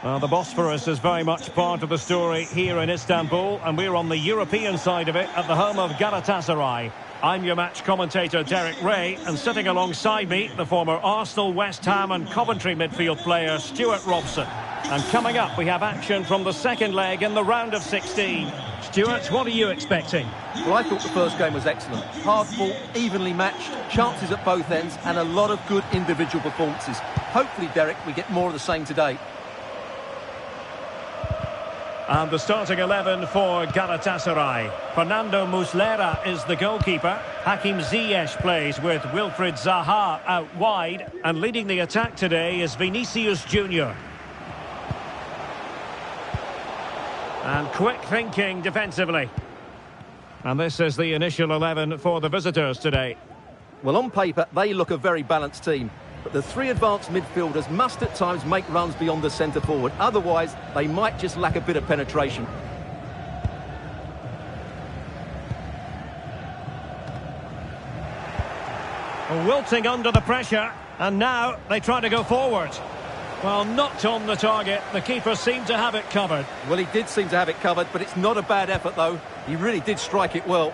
Well, the Bosphorus is very much part of the story here in Istanbul, and we're on the European side of it at the home of Galatasaray. I'm your match commentator, Derek Ray, and sitting alongside me, the former Arsenal, West Ham and Coventry midfield player, Stuart Robson. And coming up, we have action from the second leg in the round of 16. Stuart, what are you expecting? Well, I thought the first game was excellent. Hard fought, evenly matched, chances at both ends, and a lot of good individual performances. Hopefully, Derek, we get more of the same today. And the starting 11 for Galatasaray. Fernando Muslera is the goalkeeper. Hakim Ziyech plays with Wilfried Zaha out wide. And leading the attack today is Vinicius Junior. And quick thinking defensively. And this is the initial 11 for the visitors today. Well, on paper, they look a very balanced team. But the three advanced midfielders must at times make runs beyond the centre forward. Otherwise, they might just lack a bit of penetration. Wilting under the pressure. And now they try to go forward. Well, not on the target. The keeper seemed to have it covered. Well, he did seem to have it covered, but it's not a bad effort, though. He really did strike it well.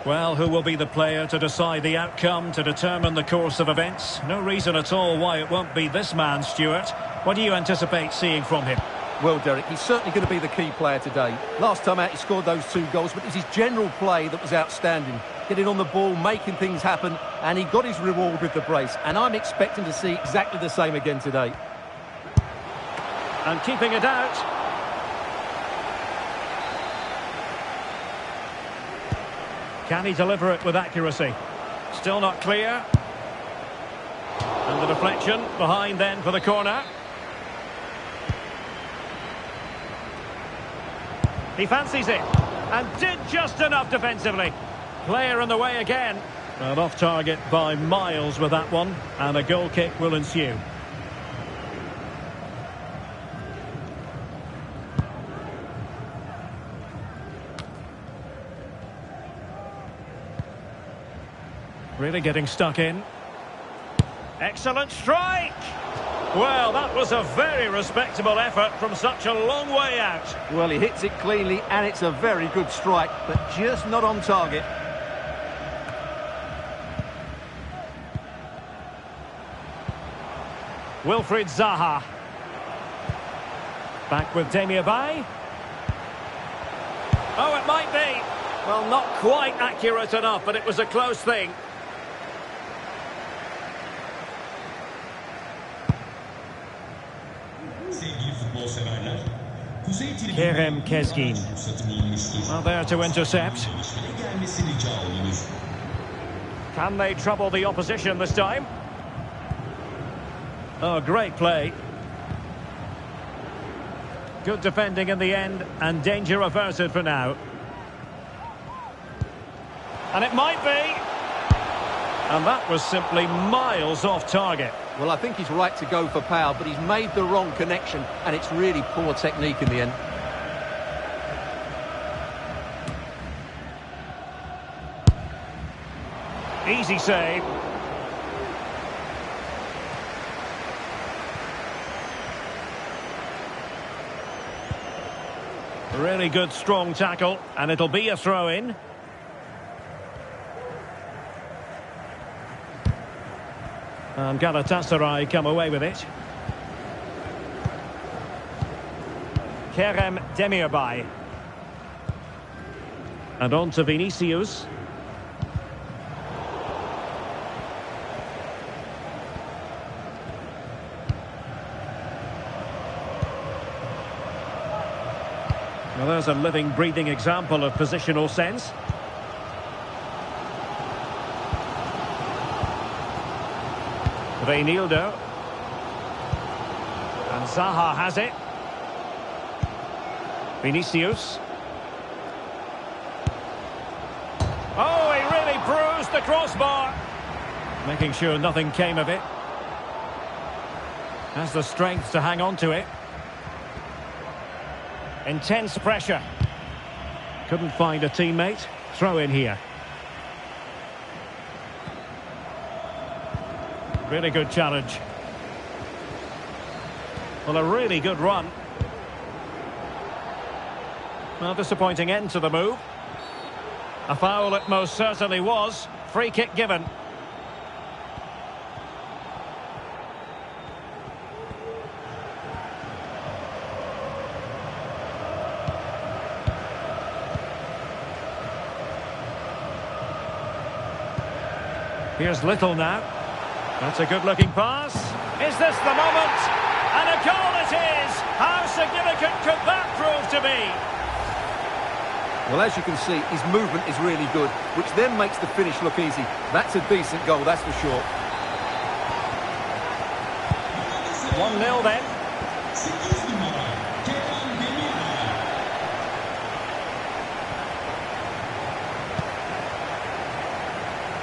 Well, who will be the player to decide the outcome, to determine the course of events? No reason at all why it won't be this man, Stuart. What do you anticipate seeing from him? Well, Derek, he's certainly going to be the key player today. Last time out, he scored those 2 goals, but it was his general play that was outstanding. Getting on the ball, making things happen, and he got his reward with the brace. And I'm expecting to see exactly the same again today. And keeping it out. Can he deliver it with accuracy? Still not clear. And the deflection behind then for the corner. He fancies it. And did just enough defensively. Player in the way again. And off target by miles with that one. And a goal kick will ensue. Really getting stuck in. Excellent strike! Well, that was a very respectable effort from such a long way out. Well, he hits it cleanly, and it's a very good strike, but just not on target. Wilfried Zaha. Back with Demirbay. Oh, it might be. Well, not quite accurate enough, but it was a close thing. Kerem Kezgin. Well, there to intercept. Can they trouble the opposition this time? Oh, great play. Good defending in the end, and danger averted for now. And it might be. And that was simply miles off target. Well, I think he's right to go for power, but he's made the wrong connection, and it's really poor technique in the end. Easy save. Really good, strong tackle, and it'll be a throw-in. And Galatasaray come away with it. Kerem Demirbay. And on to Vinicius. Well, there's a living, breathing example of positional sense. Reinildo. And Zaha has it. Vinicius. Oh, he really bruised the crossbar. Making sure nothing came of it. Has the strength to hang on to it. Intense pressure. Couldn't find a teammate. Throw in here. Really good challenge. Well, a really good run. Well, disappointing end to the move. A foul it most certainly was. Free kick given. Here's Little now. That's a good-looking pass. Is this the moment? And a goal it is! How significant could that prove to be? Well, as you can see, his movement is really good, which then makes the finish look easy. That's a decent goal, that's for sure. 1-0 then.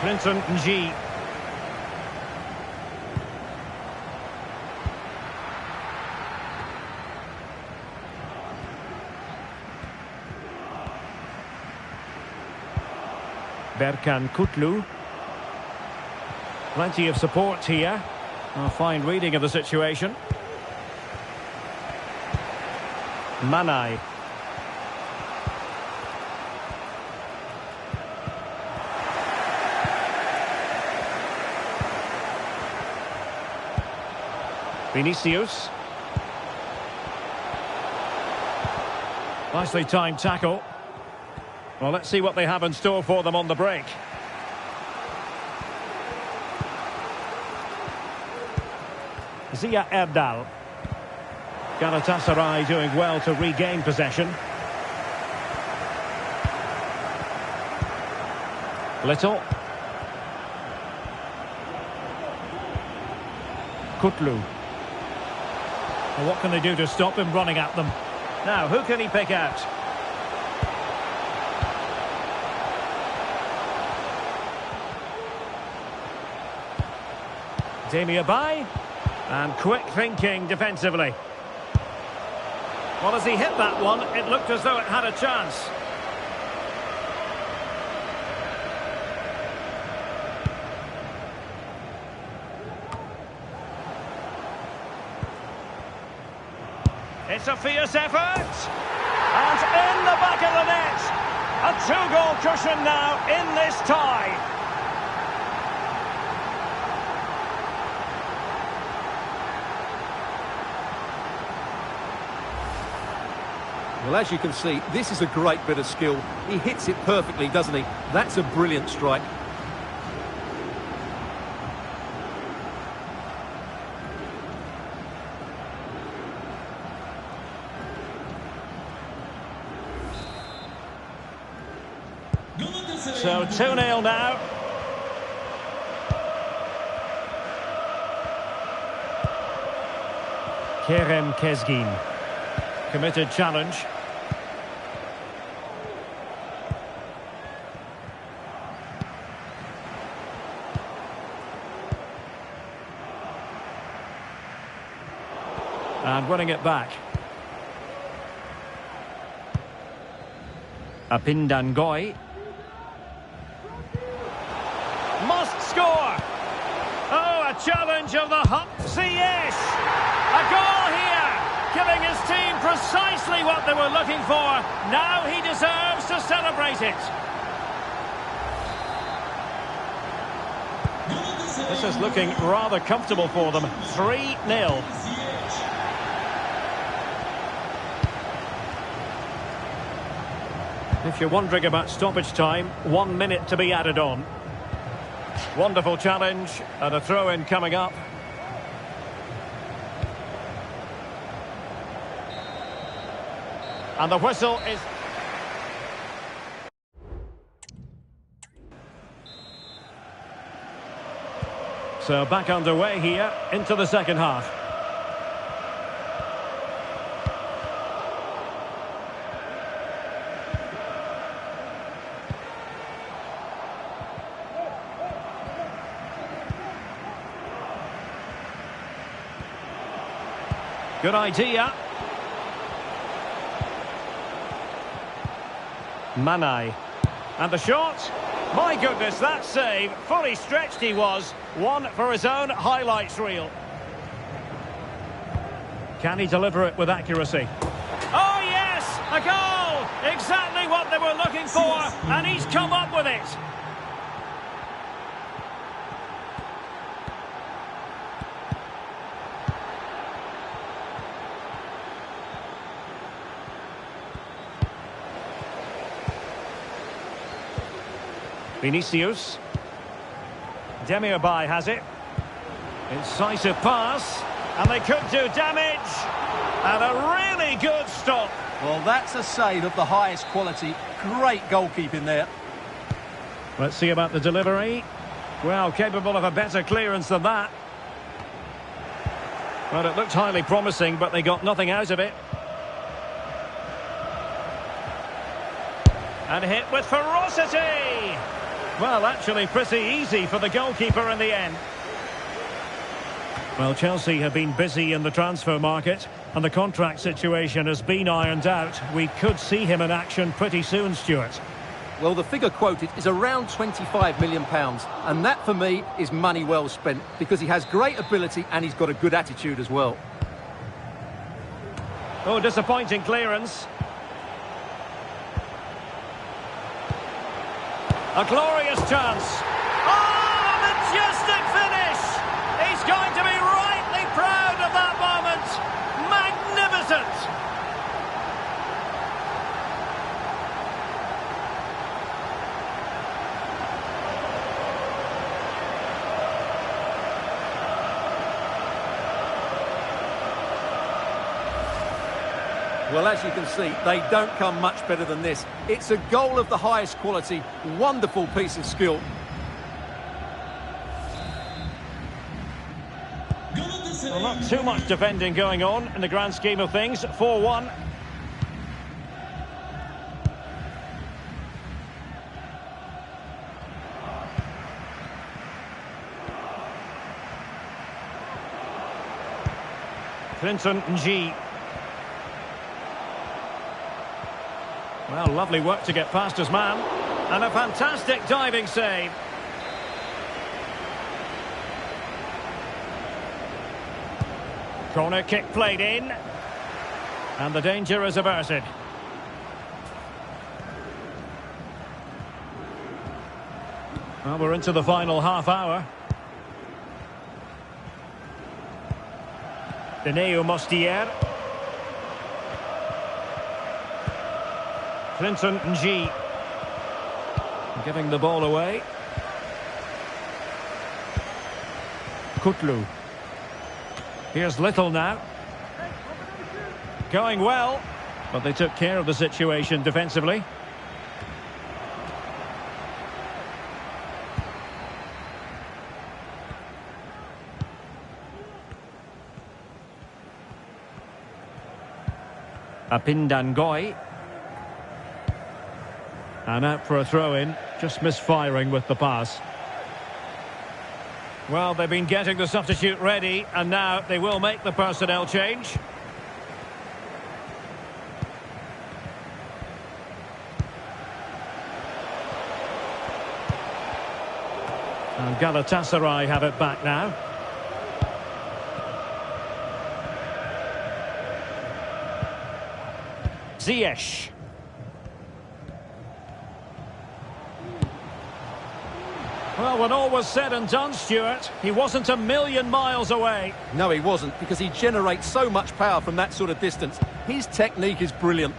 Clinton G. Berkan Kutlu. Plenty of support here. A fine reading of the situation. Manai. Vinicius. Nicely timed tackle. Well, let's see what they have in store for them on the break. Zia Erdal. Galatasaray doing well to regain possession. Little. Kutlu. Well, what can they do to stop him running at them? Now, who can he pick out? Demi Abai. And quick thinking defensively. Well, as he hit that one, it looked as though it had a chance. It's a fierce effort. And in the back of the net. A two-goal cushion now in this tie. Well, as you can see, this is a great bit of skill. He hits it perfectly, doesn't he? That's a brilliant strike. So 2-0 now. Kerem Kezgin. Committed challenge. And winning it back. Apindangoy. Must score! Oh, a challenge of the yes! A goal here! Giving his team precisely what they were looking for. Now he deserves to celebrate it. This is looking rather comfortable for them. 3-0. If you're wondering about stoppage time, 1 minute to be added on. Wonderful challenge and a throw-in coming up. And the whistle is... So back underway here into the second half. Good idea. Manai. And the shot. My goodness, that save, fully stretched he was. One for his own highlights reel. Can he deliver it with accuracy? Oh yes, a goal! Exactly what they were looking for, and he's come up with it. Vinicius. Demirbay has it. Incisive pass. And they could do damage. And a really good stop. Well, that's a save of the highest quality. Great goalkeeping there. Let's see about the delivery. Well, capable of a better clearance than that. Well, it looked highly promising, but they got nothing out of it. And hit with ferocity. Well, actually pretty easy for the goalkeeper in the end. Well, Chelsea have been busy in the transfer market, and the contract situation has been ironed out. We could see him in action pretty soon, Stuart. Well, the figure quoted is around £25 million, and that, for me, is money well spent, because he has great ability and he's got a good attitude as well. Oh, disappointing clearance. A glorious chance. Oh, a majestic finish! He's going to be rightly proud of that moment. Magnificent! Well, as you can see, they don't come much better than this. It's a goal of the highest quality. Wonderful piece of skill. Well, not too much defending going on in the grand scheme of things. 4-1. Clinton G. Well, lovely work to get past his man. And a fantastic diving save. Corner kick played in. And the danger is averted. Well, we're into the final half hour. Deneo Mostier. Clinton G. Giving the ball away. Kutlu. Here's Little now. Going well, but they took care of the situation defensively. Apindangoy. And out for a throw-in, just misfiring with the pass. Well, they've been getting the substitute ready, and now they will make the personnel change. And Galatasaray have it back now. Ziyech. Well, when all was said and done, Stuart, he wasn't a million miles away. No, he wasn't, because he generates so much power from that sort of distance. His technique is brilliant.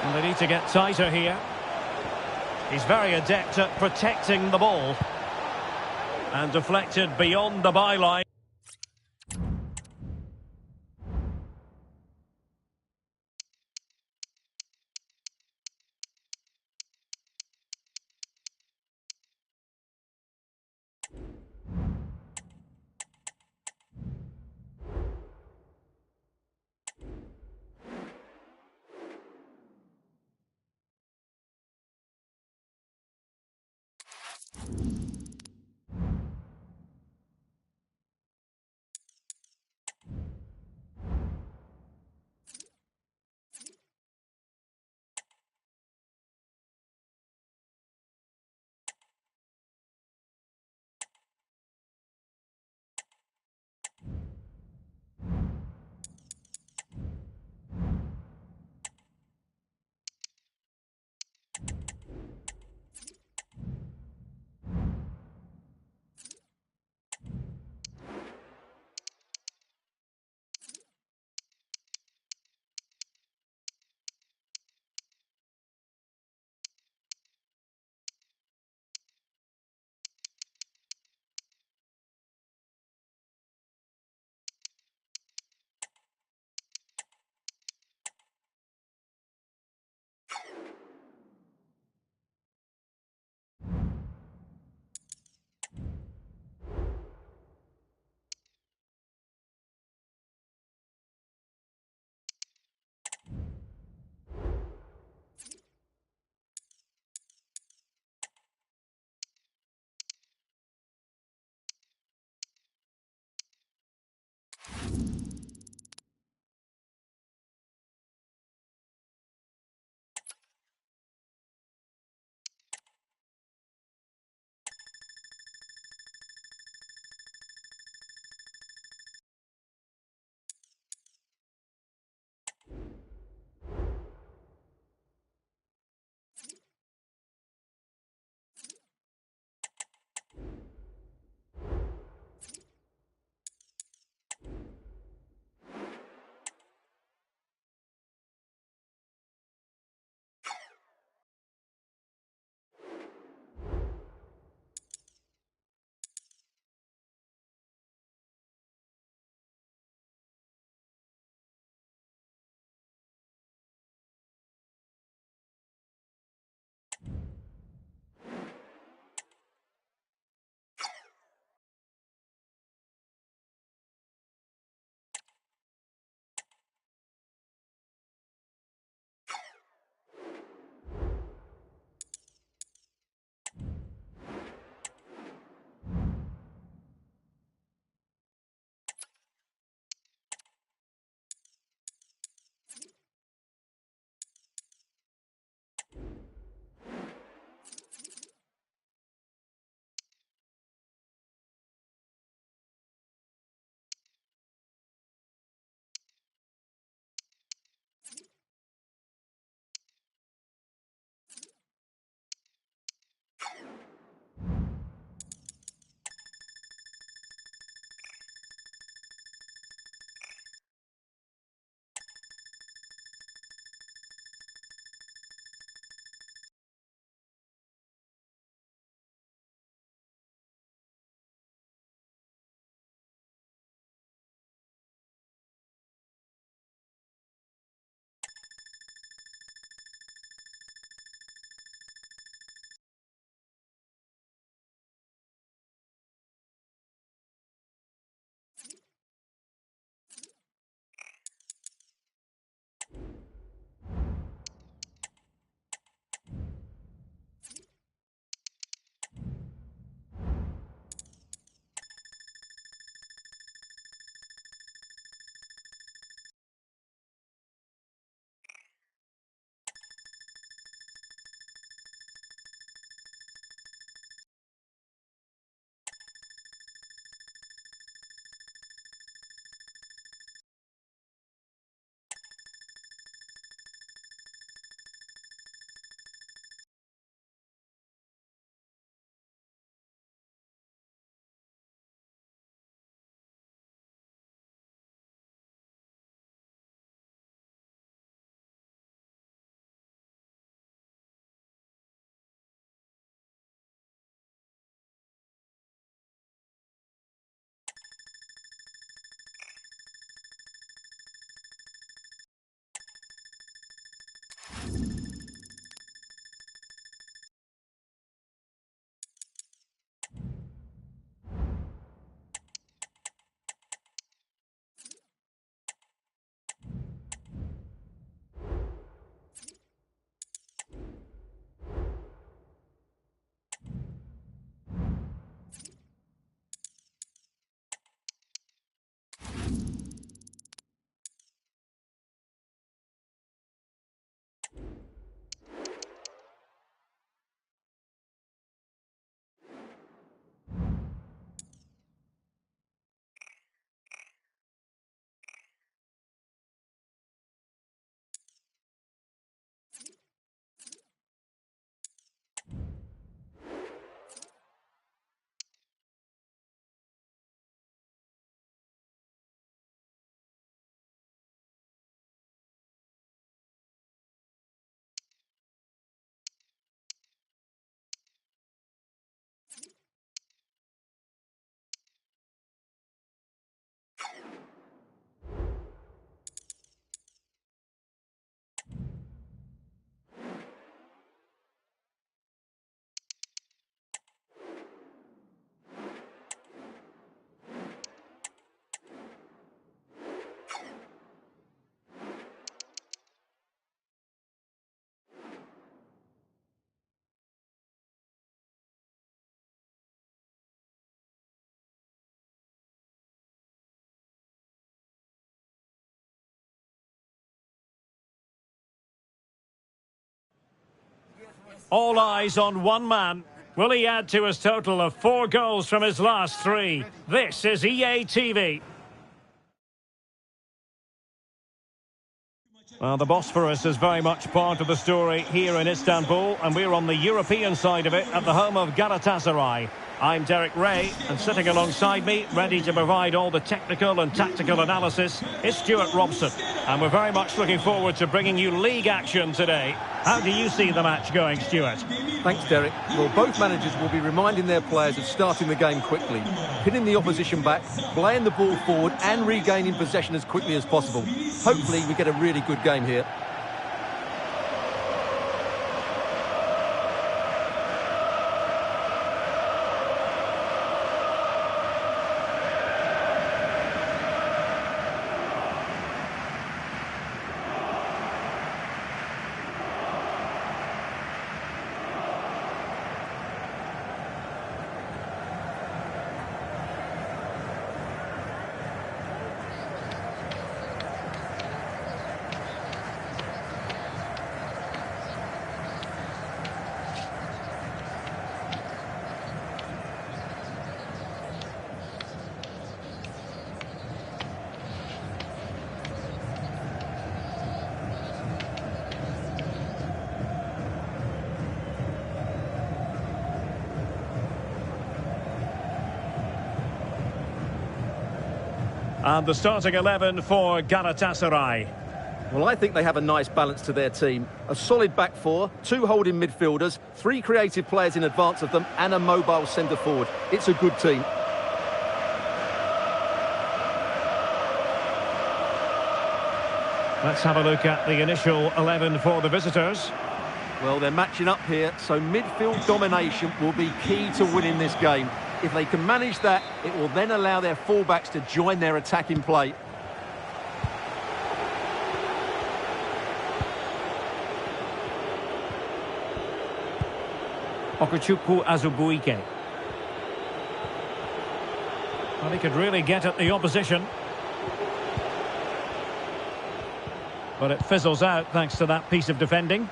And they need to get tighter here. He's very adept at protecting the ball. And deflected beyond the byline. All eyes on one man. Will he add to his total of 4 goals from his last 3? This is EA TV. Well, the Bosphorus is very much part of the story here in Istanbul, and we're on the European side of it at the home of Galatasaray. I'm Derek Ray, and sitting alongside me, ready to provide all the technical and tactical analysis, is Stuart Robson. And we're very much looking forward to bringing you league action today. How do you see the match going, Stuart? Thanks, Derek. Well, both managers will be reminding their players of starting the game quickly, hitting the opposition back, playing the ball forward and regaining possession as quickly as possible. Hopefully we get a really good game here. And the starting 11 for Galatasaray. Well, I think they have a nice balance to their team. A solid back four, 2 holding midfielders, 3 creative players in advance of them, and a mobile centre forward. It's a good team. Let's have a look at the initial 11 for the visitors. Well, they're matching up here, so midfield domination will be key to winning this game. If they can manage that, it will then allow their fullbacks to join their attacking play. Okuchukwu Azubuike. Well, he could really get at the opposition. But it fizzles out thanks to that piece of defending.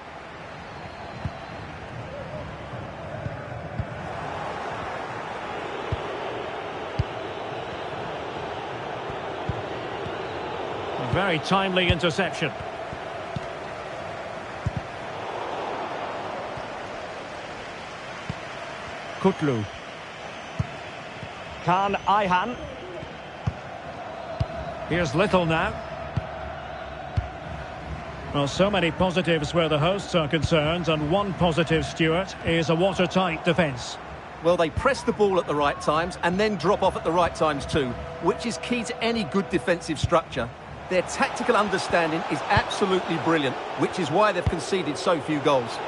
A very timely interception. Kutlu. Kaan Ayhan. Here's Little now. Well, so many positives where the hosts are concerned, and one positive, Stuart, is a watertight defence. Well, they press the ball at the right times and then drop off at the right times too, which is key to any good defensive structure. Their tactical understanding is absolutely brilliant, which is why they've conceded so few goals.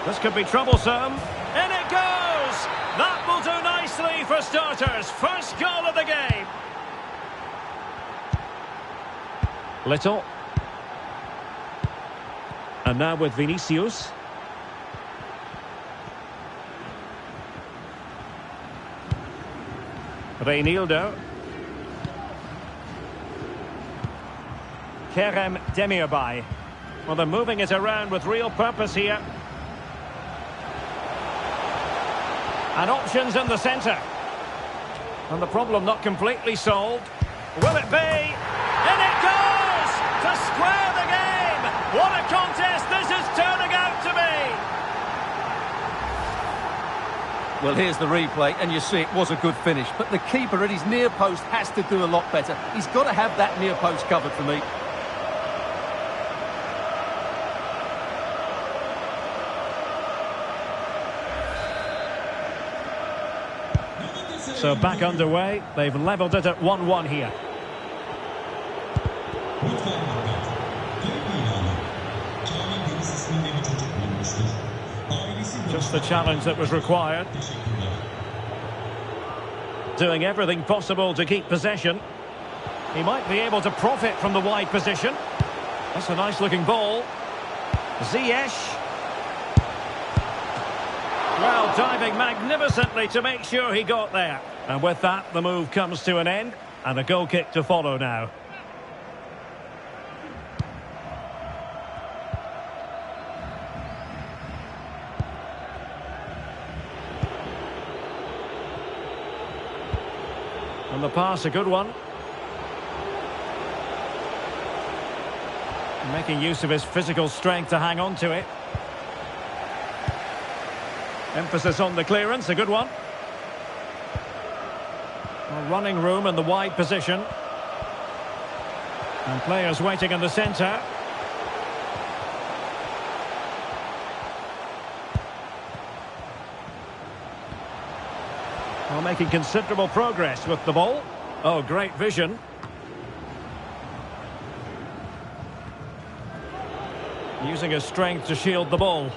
This could be troublesome. In it goes! That will do nicely for starters. First goal of the game. Little. And now with Vinicius. Reinildo. Kerem Demirbay. Well, they're moving it around with real purpose here. And options in the centre. And the problem not completely solved. Will it be? In it goes! To square the game! What a contest this is turning out to be! Well, here's the replay, and you see it was a good finish. But the keeper at his near post has to do a lot better. He's got to have that near post covered for me. So back underway. They've levelled it at 1-1 here. Just the challenge that was required. Doing everything possible to keep possession. He might be able to profit from the wide position. That's a nice looking ball. Ziyech. Well, diving magnificently to make sure he got there. And with that, the move comes to an end. And a goal kick to follow now. And the pass, a good one. Making use of his physical strength to hang on to it. Emphasis on the clearance, a good one. Well, running room in the wide position. And players waiting in the centre. Well, making considerable progress with the ball. Oh, great vision. Using his strength to shield the ball.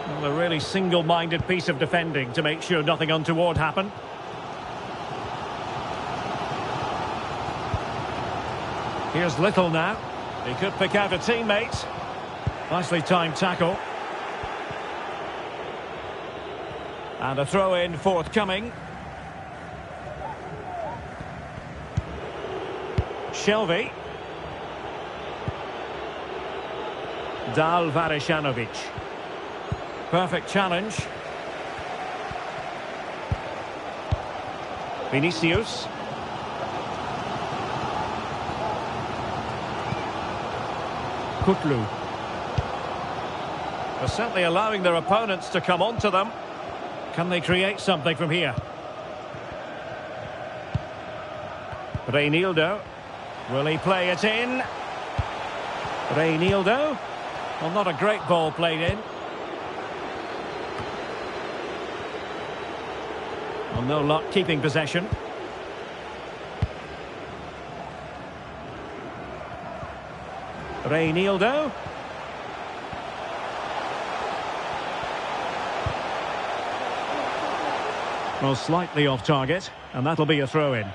Well, a really single-minded piece of defending to make sure nothing untoward happened. Here's Little now. He could pick out a teammate. Nicely timed tackle. And a throw-in forthcoming. Shelby. Dal Vareshanovic. Perfect challenge. Vinicius. Kutlu. They're certainly allowing their opponents to come onto them. Can they create something from here? Reinildo. Will he play it in? Reinildo. Well, not a great ball played in. Well, no luck keeping possession. Reinildo. Well, slightly off target, and that'll be a throw-in.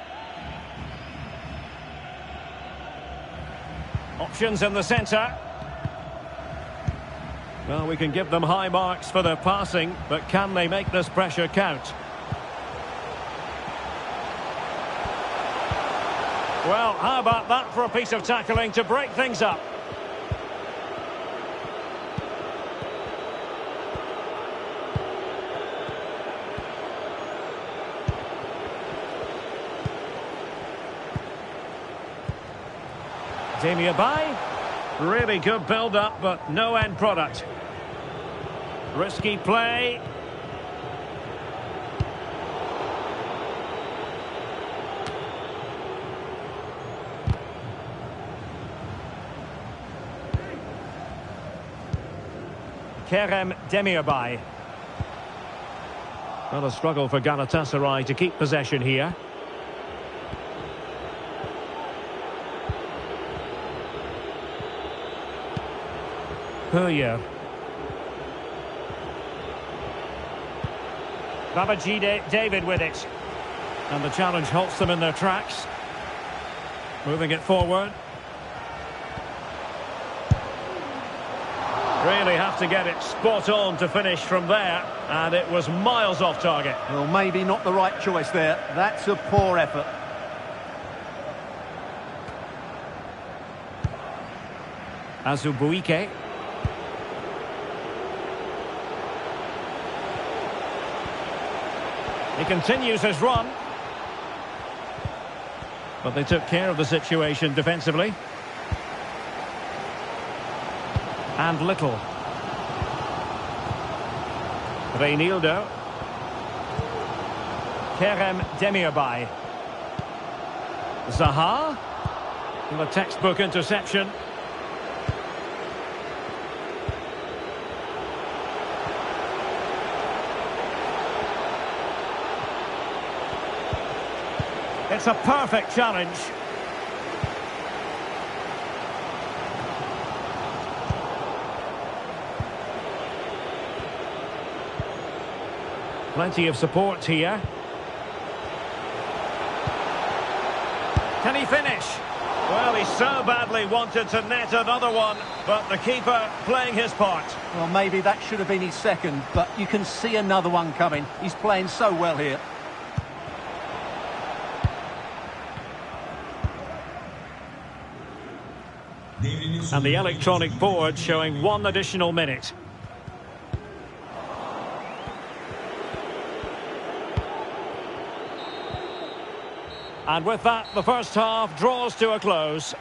Options in the centre. Well, we can give them high marks for their passing, but can they make this pressure count? Well, how about that for a piece of tackling to break things up? Demirbay, really good build-up, but no end product. Risky play. Kerem Demirbay. Well, a struggle for Galatasaray to keep possession here. Puryear. Babajide David with it. And the challenge halts them in their tracks. Moving it forward. Really have to get it spot on to finish from there. And it was miles off target. Well, maybe not the right choice there. That's a poor effort. Azubuike. He continues his run. But they took care of the situation defensively. And Little. Reinildo. Kerem Demirbay. Zaha. And a textbook interception. It's a perfect challenge. Plenty of support here. Can he finish? Well, he so badly wanted to net another one, but the keeper playing his part. Well, maybe that should have been his second, but you can see another one coming. He's playing so well here. And the electronic board showing 1 additional minute. And with that, the first half draws to a close.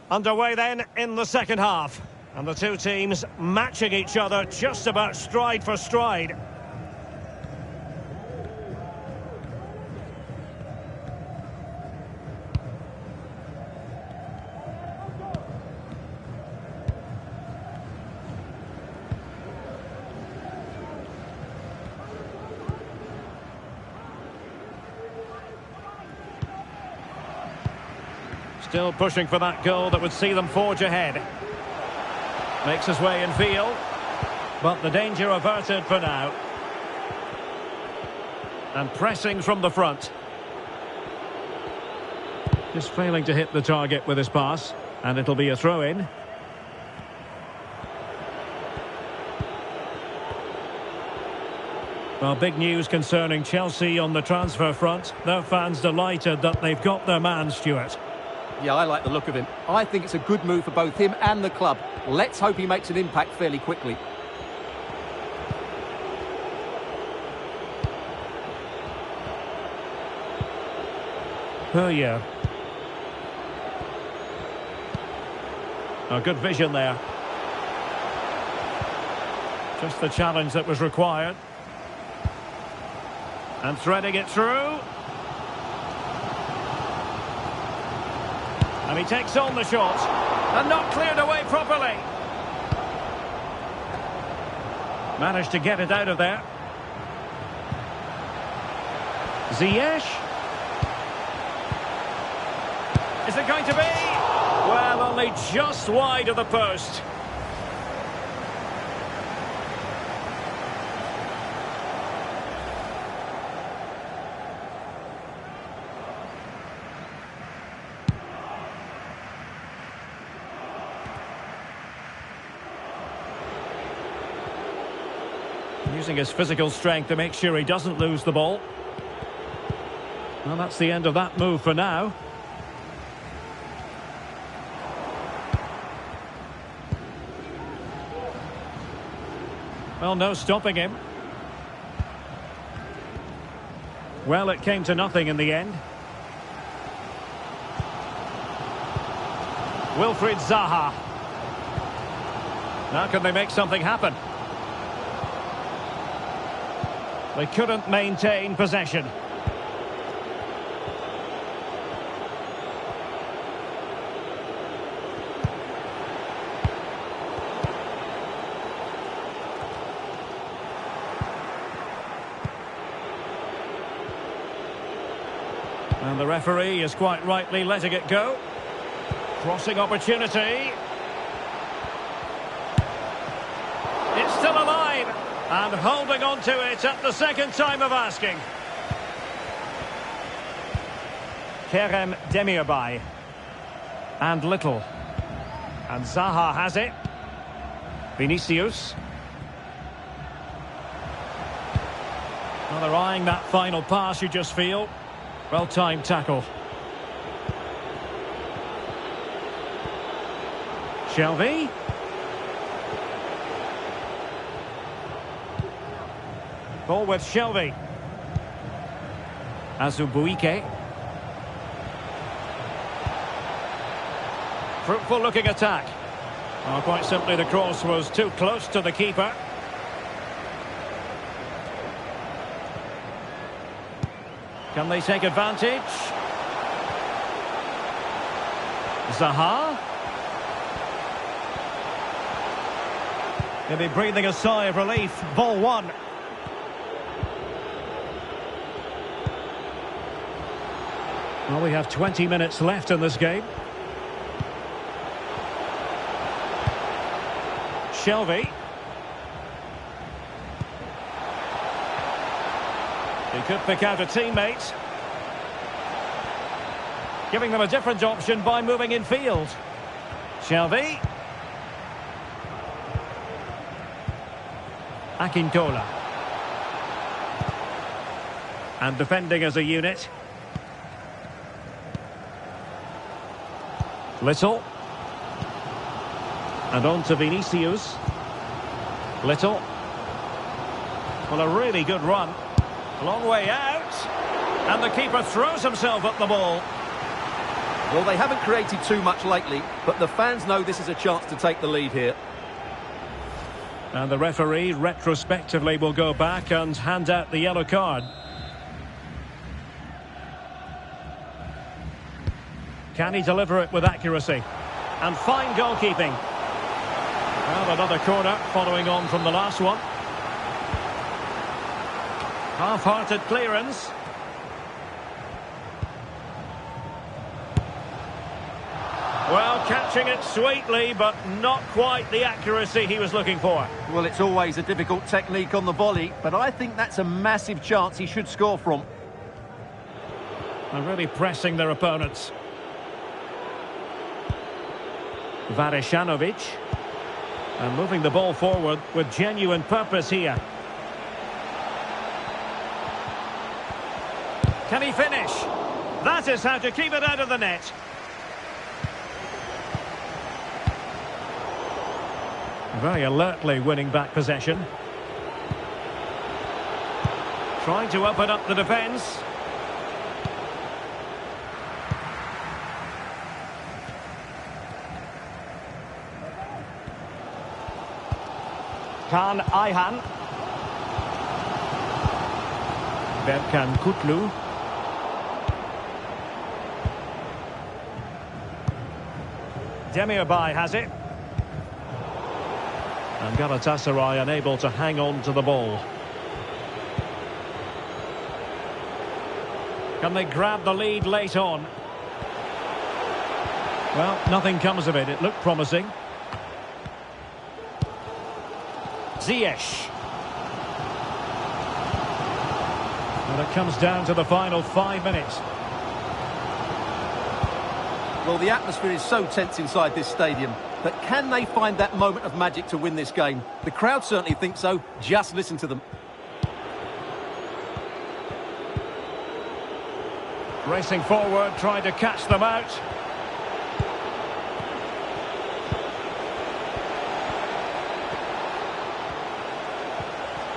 Underway then in the second half. And the two teams matching each other just about stride for stride. Still pushing for that goal that would see them forge ahead. Makes his way in field, but the danger averted for now. And pressing from the front. Just failing to hit the target with his pass, and it'll be a throw-in. Well, big news concerning Chelsea on the transfer front. Their fans delighted that they've got their man, Stuart. Yeah, I like the look of him. I think it's a good move for both him and the club. Let's hope he makes an impact fairly quickly. Oh, yeah. Oh, good vision there. Just the challenge that was required. And threading it through. And he takes on the shot. And not cleared away properly. Managed to get it out of there. Ziyech. Is it going to be? Well, only just wide of the post. Using his physical strength to make sure he doesn't lose the ball. Well, that's the end of that move for now. Well, no stopping him. Well, it came to nothing in the end. Wilfried Zaha. Now can they make something happen? They couldn't maintain possession. And the referee is quite rightly letting it go. Crossing opportunity. It's still alive. And holding on to it at the second time of asking. Kerem Demirbay. And Little. And Zaha has it. Vinicius. Well, they're eyeing that final pass, you just feel. Well-timed tackle. Shelvey. Ball with Shelvey. Azubuike. Fruitful looking attack. Oh, quite simply the cross was too close to the keeper. Can they take advantage? Zaha. He'll be breathing a sigh of relief. Ball one. Well, we have 20 minutes left in this game. Shelvey. He could pick out a teammate. Giving them a different option by moving in field. Shelvey. Akintola. And defending as a unit. Little. And on to Vinicius. Little. Well, a really good run. Long way out. And the keeper throws himself at the ball. Well, they haven't created too much lately, but the fans know this is a chance to take the lead here. And the referee retrospectively will go back and hand out the yellow card. Can he deliver it with accuracy? And fine goalkeeping. Well, another corner following on from the last one. Half-hearted clearance. Well, catching it sweetly, but not quite the accuracy he was looking for. Well, it's always a difficult technique on the volley, but I think that's a massive chance he should score from. They're really pressing their opponents. Vareshanovic. And moving the ball forward with genuine purpose here. Can he finish? That is how to keep it out of the net. Very alertly winning back possession. Trying to open up the defence. Kaan Ayhan. Berkan Kutlu. Demirbay has it. And Galatasaray unable to hang on to the ball. Can they grab the lead late on? Well, nothing comes of it. It looked promising. Ziyech. And it comes down to the final 5 minutes. Well, the atmosphere is so tense inside this stadium, but can they find that moment of magic to win this game? The crowd certainly think so. Just listen to them. Racing forward, trying to catch them out.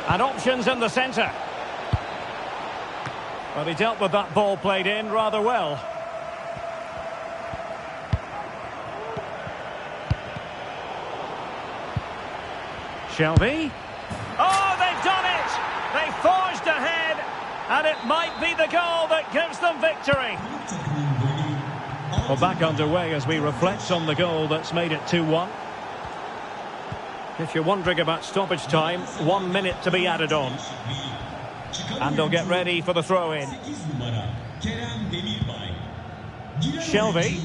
And options in the centre. Well, he dealt with that ball played in rather well. Shelby. Oh, they've done it! They forged ahead, and it might be the goal that gives them victory. Well, back underway as we reflect on the goal that's made it 2-1. If you're wondering about stoppage time, 1 minute to be added on. And they'll get ready for the throw-in. Shelby.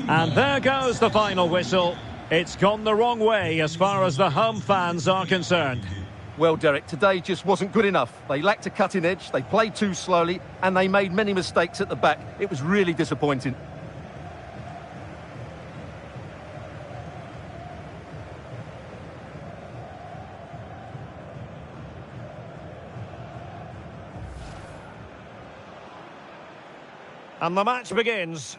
And there goes the final whistle. It's gone the wrong way as far as the home fans are concerned. Well, Derek, today just wasn't good enough. They lacked a cutting edge, they played too slowly, and they made many mistakes at the back. It was really disappointing. And the match begins.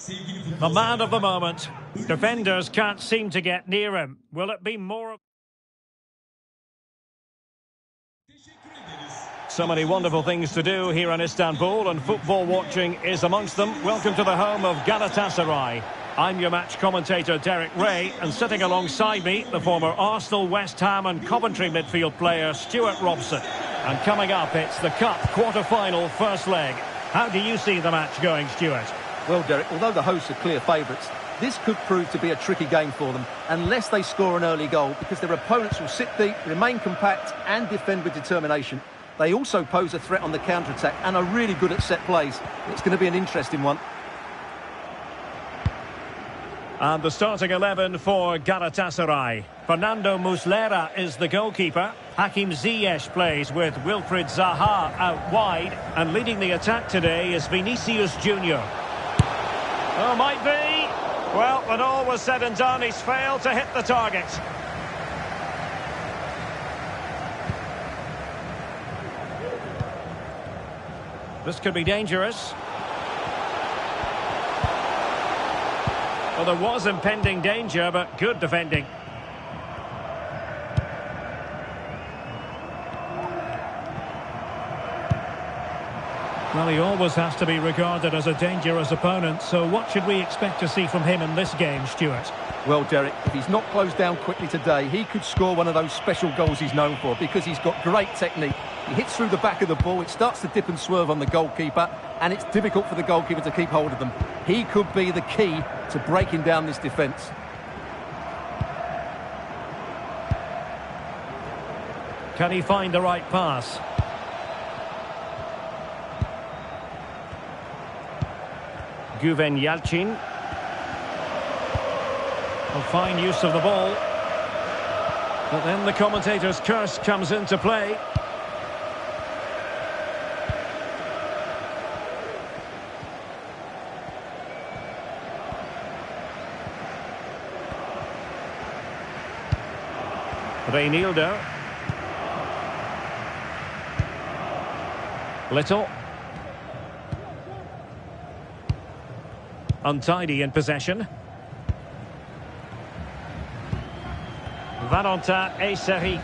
The man of the moment. Defenders can't seem to get near him. Will it be more... So many wonderful things to do here in Istanbul, and football watching is amongst them. Welcome to the home of Galatasaray. I'm your match commentator, Derek Ray, and sitting alongside me, the former Arsenal, West Ham and Coventry midfield player, Stuart Robson. And coming up, it's the Cup quarter-final first leg. How do you see the match going, Stuart? Well, Derek, although the hosts are clear favourites, this could prove to be a tricky game for them, unless they score an early goal, because their opponents will sit deep, remain compact and defend with determination. They also pose a threat on the counter-attack and are really good at set plays. It's going to be an interesting one. And the starting 11 for Galatasaray. Fernando Muslera is the goalkeeper. Hakim Ziyech plays with Wilfried Zaha out wide. And leading the attack today is Vinicius Junior. Oh, might be. Well, when all was said and done, he's failed to hit the target. This could be dangerous. Well, there was impending danger, but good defending. Well, he always has to be regarded as a dangerous opponent, so what should we expect to see from him in this game, Stuart? Well, Derek, if he's not closed down quickly today, he could score one of those special goals he's known for, because he's got great technique. He hits through the back of the ball, it starts to dip and swerve on the goalkeeper, and it's difficult for the goalkeeper to keep hold of them. He could be the key to breaking down this defence. Can he find the right pass? Guven Yalcin. A fine use of the ball. But then the commentator's curse comes into play. Reinildo. Little. Untidy in possession. Valentin Eyseric.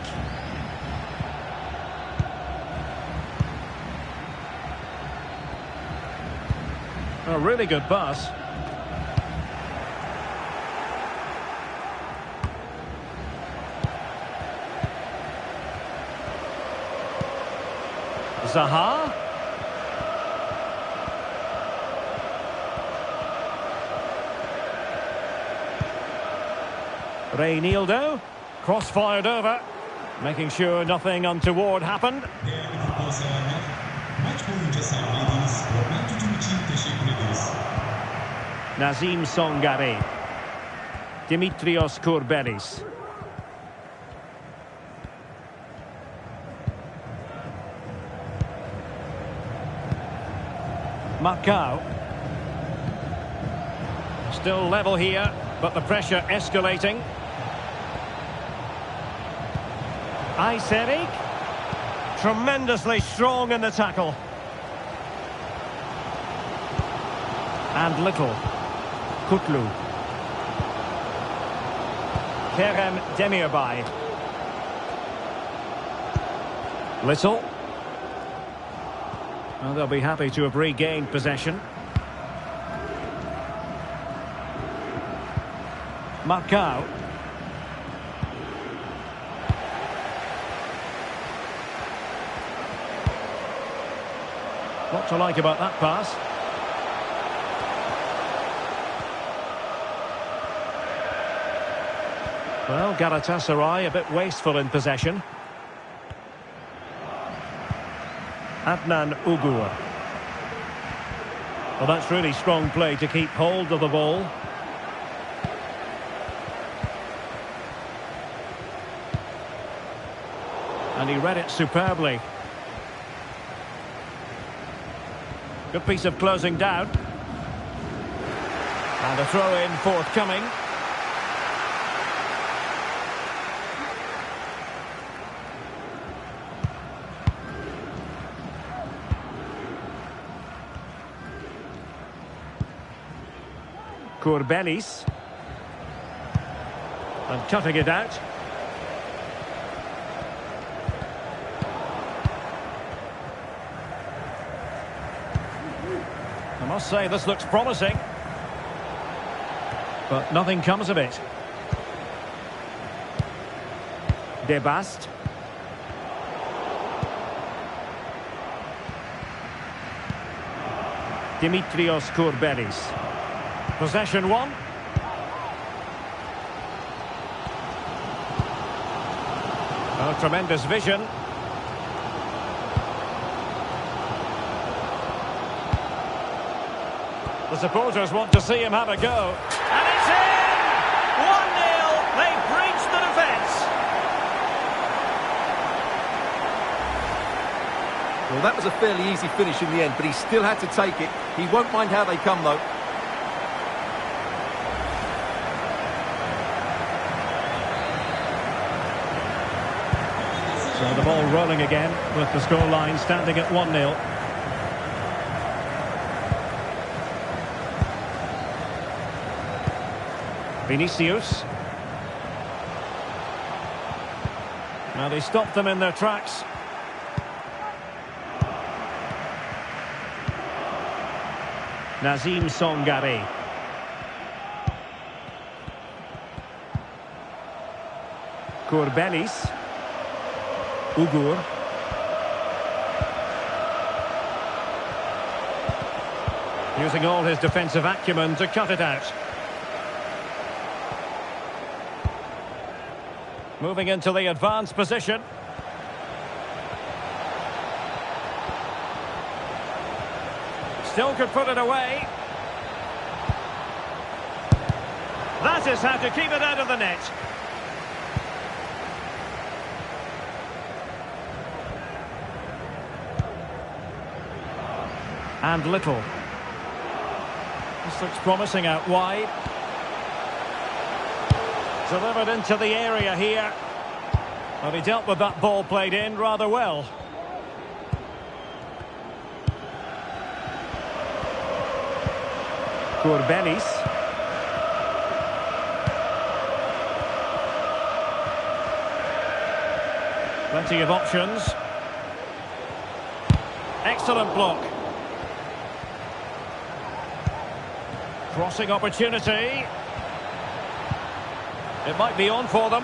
A really good pass. Zaha. Reinildo. Cross-fired over. Making sure nothing untoward happened. Nazim Songare. Dimitrios Kourbelis. Marcao. Still level here, but the pressure escalating. Eyseric. Tremendously strong in the tackle. And Little. Kutlu. Kerem Demirbay. Little. Well, they'll be happy to have regained possession. Marcao. What to like about that pass? Well, Galatasaray a bit wasteful in possession. Adnan Ugur. Well, that's really strong play to keep hold of the ball. And he read it superbly. Good piece of closing down. And a throw-in forthcoming. Courbelis. And cutting it out. I must say, this looks promising. But nothing comes of it. Debast. Dimitrios Courbelis. Possession one. Oh, tremendous vision. The supporters want to see him have a go. And it's in! 1-0. They've breached the defence. Well, that was a fairly easy finish in the end, but he still had to take it. He won't mind how they come, though. So the ball rolling again with the scoreline standing at 1-0. Vinicius. Now they stopped them in their tracks. Nazim Songare. Courbelis. Ugur. Using all his defensive acumen to cut it out. Moving into the advanced position. Still could put it away. That is how to keep it out of the net. And Little. This looks promising out wide. Delivered into the area here. Well, he dealt with that ball played in rather well. Courbelis. Plenty of options. Excellent block. Crossing opportunity. It might be on for them.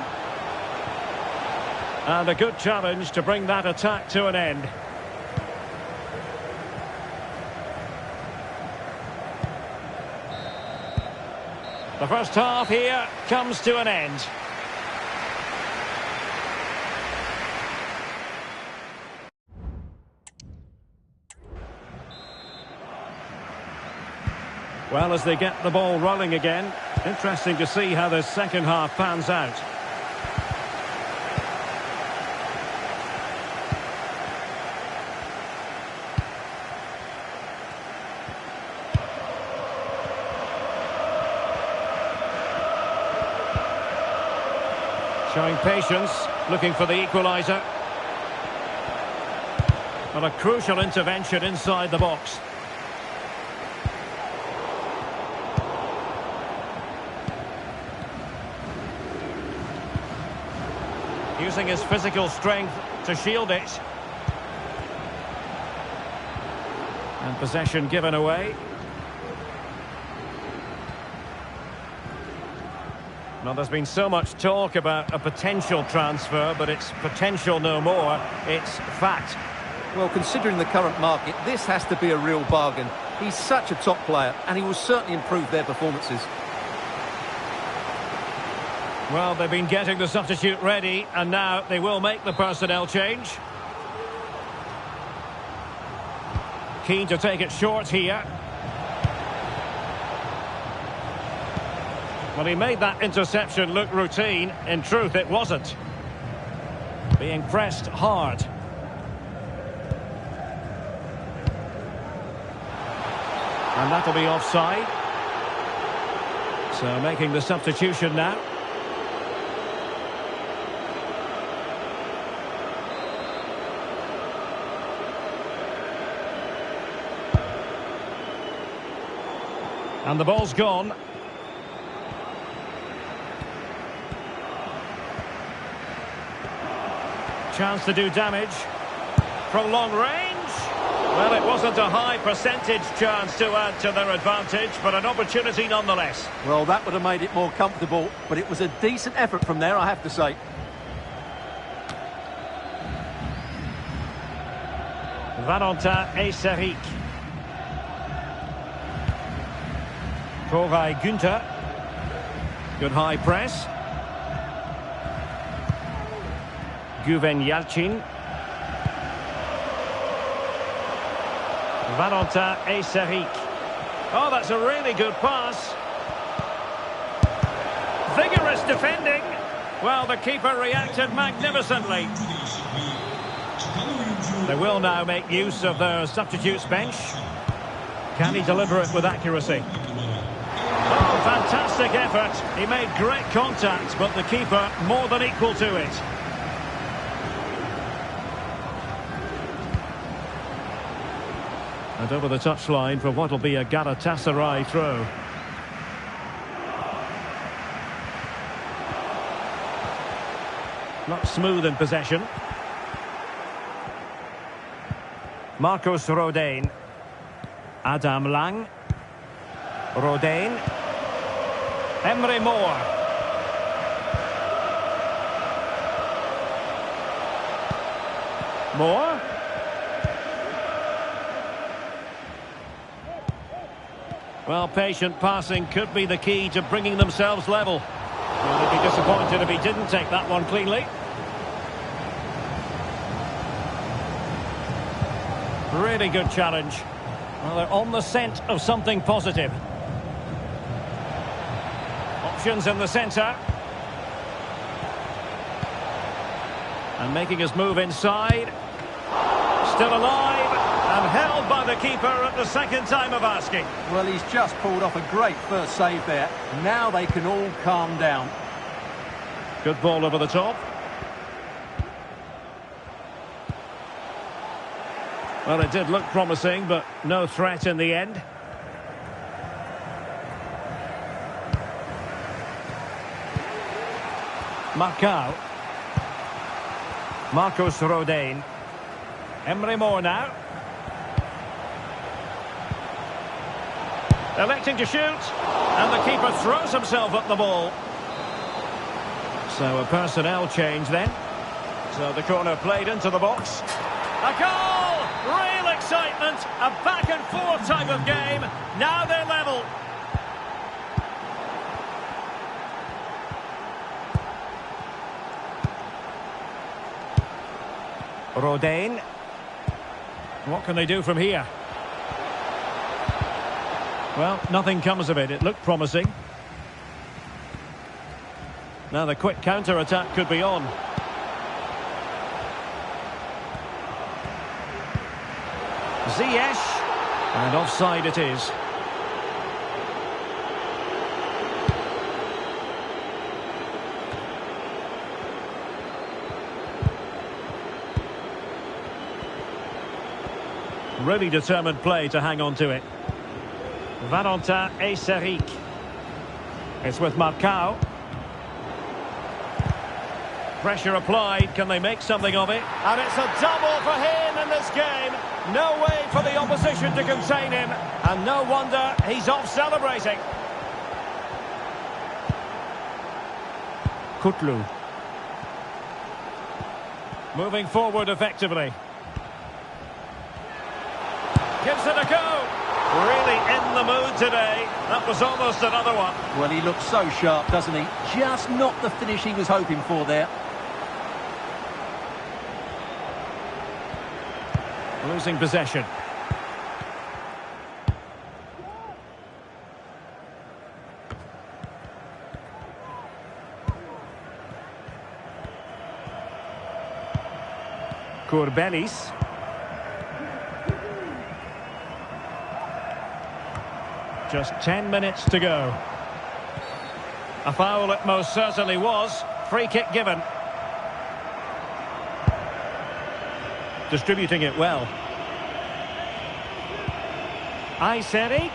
And a good challenge to bring that attack to an end. The first half here comes to an end. Well, as they get the ball rolling again, interesting to see how the second half pans out. Showing patience, looking for the equaliser. But a crucial intervention inside the box. Using his physical strength to shield it. And possession given away. Now, there's been so much talk about a potential transfer, but it's potential no more. It's fact. Well, considering the current market, this has to be a real bargain. He's such a top player, and he will certainly improve their performances. Well, they've been getting the substitute ready, and now they will make the personnel change. Keen to take it short here. Well, he made that interception look routine. In truth, it wasn't. Being pressed hard. And that'll be offside. So making the substitution now. And the ball's gone. Chance to do damage. From long range. Well, it wasn't a high percentage chance to add to their advantage, but an opportunity nonetheless. Well, that would have made it more comfortable, but it was a decent effort from there, I have to say. Valentin Eyseric. Koray Günther. Good high press. Guven Yalcin. Valentin Eyseric. Oh, that's a really good pass. Vigorous defending. Well, the keeper reacted magnificently. They will now make use of their substitutes bench. Can he deliver it with accuracy? Oh, fantastic effort. He made great contact, but the keeper more than equal to it. And over the touchline for what will be a Galatasaray throw. Not smooth in possession. Marcos Rodain. Adam Lang. Rodain. Emre Moore. Moore. Well, patient passing could be the key to bringing themselves level. Well, they'd be disappointed if he didn't take that one cleanly. Really good challenge. Well, they're on the scent of something positive. Options in the centre. And making his move inside. Still alive. And held by the keeper at the second time of asking. Well, he's just pulled off a great first save there. Now they can all calm down. Good ball over the top. Well, it did look promising, but no threat in the end. Marcao. Marcos Rodain. Emre Moore now. Electing to shoot, and the keeper throws himself at the ball. So a personnel change then. So the corner played into the box. A goal! Real excitement, a back and forth type of game. Now they're level. Rodain. What can they do from here? Well, nothing comes of it. It looked promising. Now the quick counter-attack could be on. Ziyech. And offside it is. Really determined play to hang on to it. Valentin Eyseric. It's with Marcao. Pressure applied. Can they make something of it? And it's a double for him in this game. No way for the opposition to contain him. And no wonder he's off celebrating. Kutlu. Moving forward effectively. Gives it a go. Really in the mood today. That was almost another one. Well, he looks so sharp, doesn't he? Just not the finish he was hoping for there. Losing possession. Courbelis. Just 10 minutes to go. A foul it most certainly was. Free kick given. Distributing it well. Eyseric.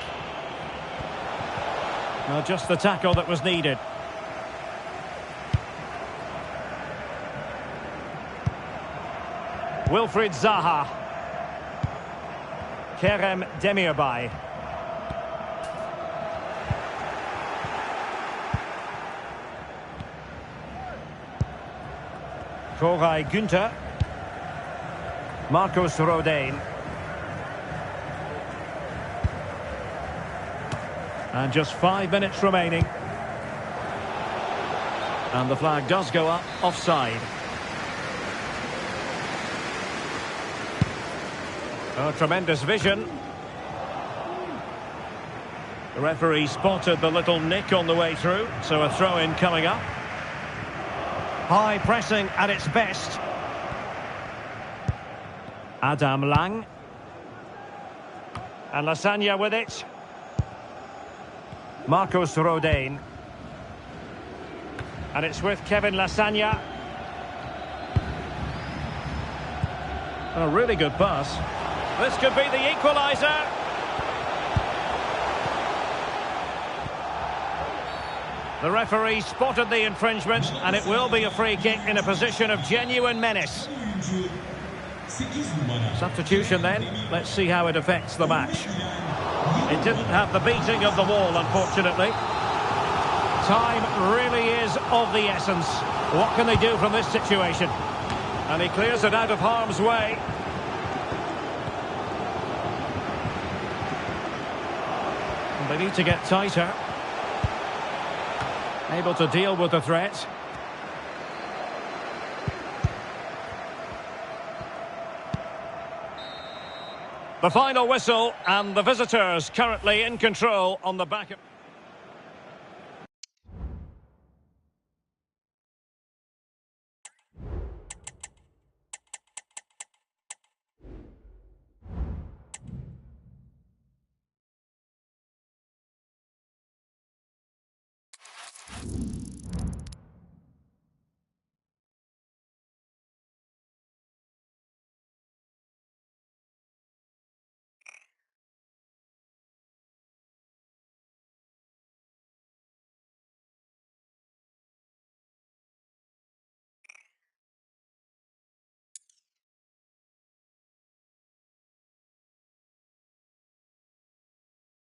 Well, just the tackle that was needed. Wilfried Zaha. Kerem Demirbay. Koray Günther. Marcos Rodain. And just 5 minutes remaining. And the flag does go up, offside. Oh, tremendous vision. The referee spotted the little nick on the way through, so a throw-in coming up. High pressing at its best. Adam Lang. And Lasagna with it. Marcos Rodain. And it's with Kevin Lasagna. A really good pass. This could be the equaliser. The referee spotted the infringement, and it will be a free kick in a position of genuine menace. Substitution then. Let's see how it affects the match. It didn't have the beating of the wall, unfortunately. Time really is of the essence. What can they do from this situation? And he clears it out of harm's way. And they need to get tighter. Able to deal with the threat. The final whistle, and the visitors currently in control on the back of...